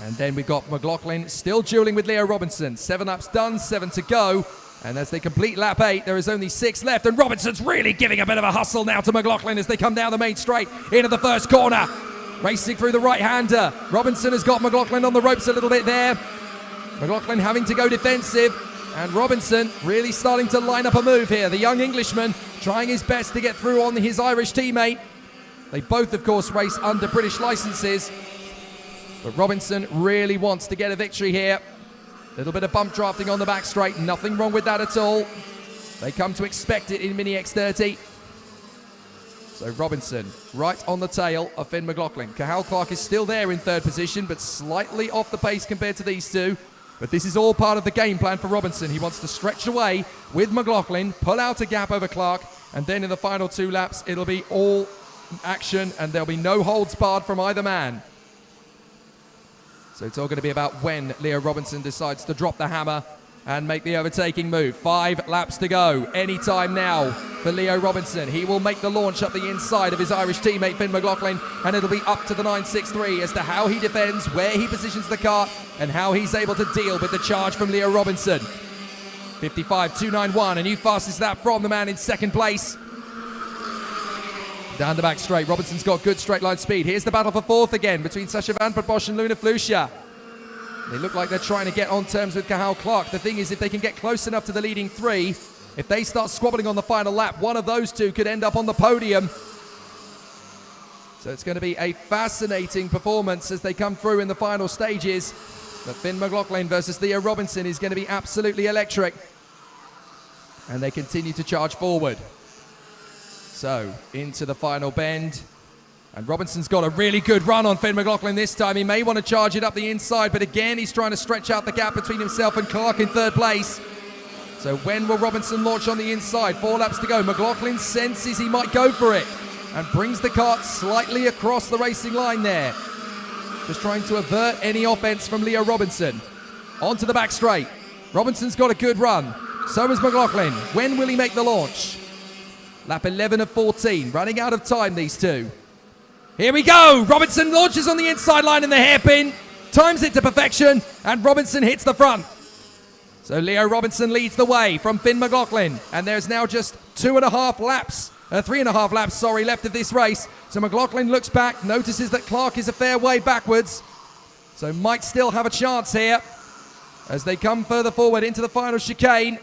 And then we've got McLaughlin still dueling with Leo Robinson. 7 laps done, 7 to go. And as they complete lap 8, there is only 6 left. And Robinson's really giving a bit of a hustle now to McLaughlin as they come down the main straight into the first corner. Racing through the right-hander. Robinson has got McLaughlin on the ropes a little bit there. McLaughlin having to go defensive. And Robinson really starting to line up a move here. The young Englishman trying his best to get through on his Irish teammate. They both, of course, race under British licenses. But Robinson really wants to get a victory here. A little bit of bump drafting on the back straight. Nothing wrong with that at all. They come to expect it in Mini X30. So Robinson right on the tail of Finn McLaughlin. Cathal Clark is still there in 3rd position, but slightly off the pace compared to these two. But this is all part of the game plan for Robinson. He wants to stretch away with McLaughlin, pull out a gap over Clark, and then in the final 2 laps, it'll be all action, and there'll be no holds barred from either man. So it's all going to be about when Leo Robinson decides to drop the hammer and make the overtaking move. 5 laps to go. Any time now for Leo Robinson. He will make the launch up the inside of his Irish teammate Finn McLaughlin, and it'll be up to the 963 as to how he defends, where he positions the car, and how he's able to deal with the charge from Leo Robinson. 55.291, a new fastest lap from the man in 2nd place. Down the back straight, Robinson's got good straight line speed. Here's the battle for 4th again between Sacha Van Bosch and Luna Flusha. They look like they're trying to get on terms with Cathal Clark. The thing is, if they can get close enough to the leading 3, if they start squabbling on the final lap, one of those 2 could end up on the podium. So it's going to be a fascinating performance as they come through in the final stages. But Finn McLaughlin versus Leo Robinson is going to be absolutely electric. And they continue to charge forward. So, into the final bend. And Robinson's got a really good run on Finn McLaughlin this time. He may want to charge it up the inside, but again, he's trying to stretch out the gap between himself and Clark in 3rd place. So when will Robinson launch on the inside? 4 laps to go. McLaughlin senses he might go for it and brings the kart slightly across the racing line there. Just trying to avert any offense from Leo Robinson. Onto the back straight. Robinson's got a good run. So has McLaughlin. When will he make the launch? Lap 11 of 14. Running out of time, these two. Here we go. Robinson launches on the inside line in the hairpin. Times it to perfection. And Robinson hits the front. So Leo Robinson leads the way from Finn McLaughlin. And there's now just 3.5 laps, left of this race. So McLaughlin looks back, notices that Clark is a fair way backwards. So might still have a chance here as they come further forward into the final chicane.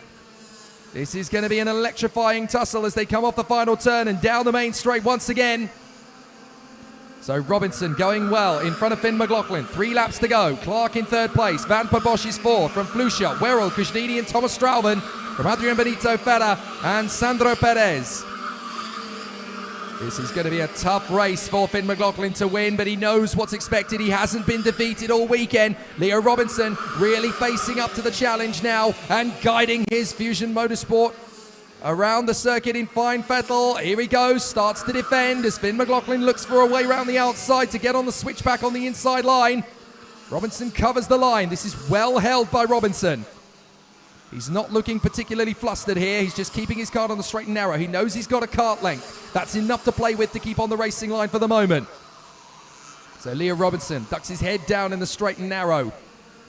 This is going to be an electrifying tussle as they come off the final turn and down the main straight once again. So Robinson going well in front of Finn McLaughlin. 3 laps to go. Clark in 3rd place. Van Bosch is 4th from Flusha, Werrell, Kuznini and Thomas Strauben. From Adrian Benito Ferrer and Sandro Perez. This is going to be a tough race for Finn McLaughlin to win, but he knows what's expected. He hasn't been defeated all weekend. Leo Robinson really facing up to the challenge now and guiding his Fusion Motorsport around the circuit in fine fettle. Here he goes, starts to defend as Finn McLaughlin looks for a way around the outside to get on the switchback on the inside line. Robinson covers the line. This is well held by Robinson. He's not looking particularly flustered here. He's just keeping his kart on the straight and narrow. He knows he's got a kart length. That's enough to play with to keep on the racing line for the moment. So Leo Robinson ducks his head down in the straight and narrow.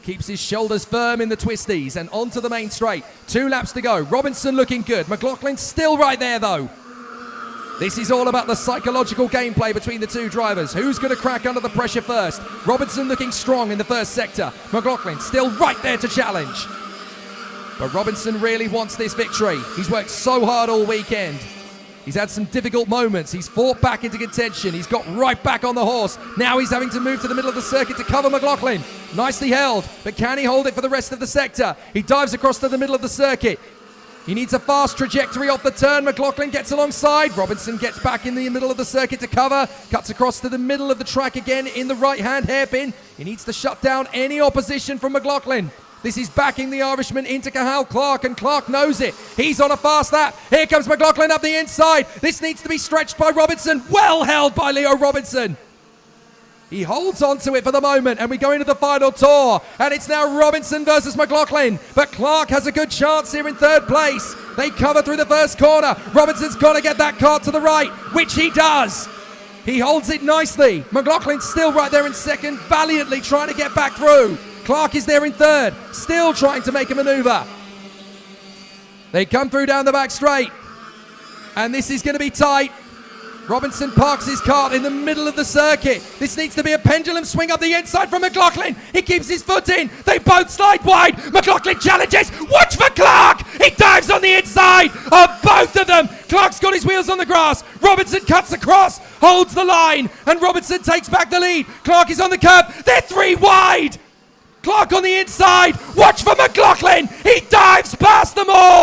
Keeps his shoulders firm in the twisties and onto the main straight. 2 laps to go. Robinson looking good. McLaughlin still right there though. This is all about the psychological gameplay between the two drivers. Who's going to crack under the pressure first? Robinson looking strong in the first sector. McLaughlin still right there to challenge. But Robinson really wants this victory. He's worked so hard all weekend. He's had some difficult moments. He's fought back into contention. He's got right back on the horse. Now he's having to move to the middle of the circuit to cover McLaughlin. Nicely held, but can he hold it for the rest of the sector? He dives across to the middle of the circuit. He needs a fast trajectory off the turn. McLaughlin gets alongside. Robinson gets back in the middle of the circuit to cover. Cuts across to the middle of the track again in the right-hand hairpin. He needs to shut down any opposition from McLaughlin. This is backing the Irishman into Cathal Clark, and Clark knows it. He's on a fast lap. Here comes McLaughlin up the inside. This needs to be stretched by Robinson. Well held by Leo Robinson. He holds on to it for the moment, and we go into the final tour. And it's now Robinson versus McLaughlin. But Clark has a good chance here in 3rd place. They cover through the first corner. Robinson's got to get that kart to the right, which he does. He holds it nicely. McLaughlin's still right there in second, valiantly trying to get back through. Clark is there in third, still trying to make a maneuver. They come through down the back straight, and this is going to be tight. Robinson parks his kart in the middle of the circuit. This needs to be a pendulum swing up the inside from McLaughlin. He keeps his foot in. They both slide wide. McLaughlin challenges. Watch for Clark. He dives on the inside of both of them. Clark's got his wheels on the grass. Robinson cuts across, holds the line, and Robinson takes back the lead. Clark is on the curb. They're 3 wide. Clark on the inside. Watch for McLaughlin. He dives past them all.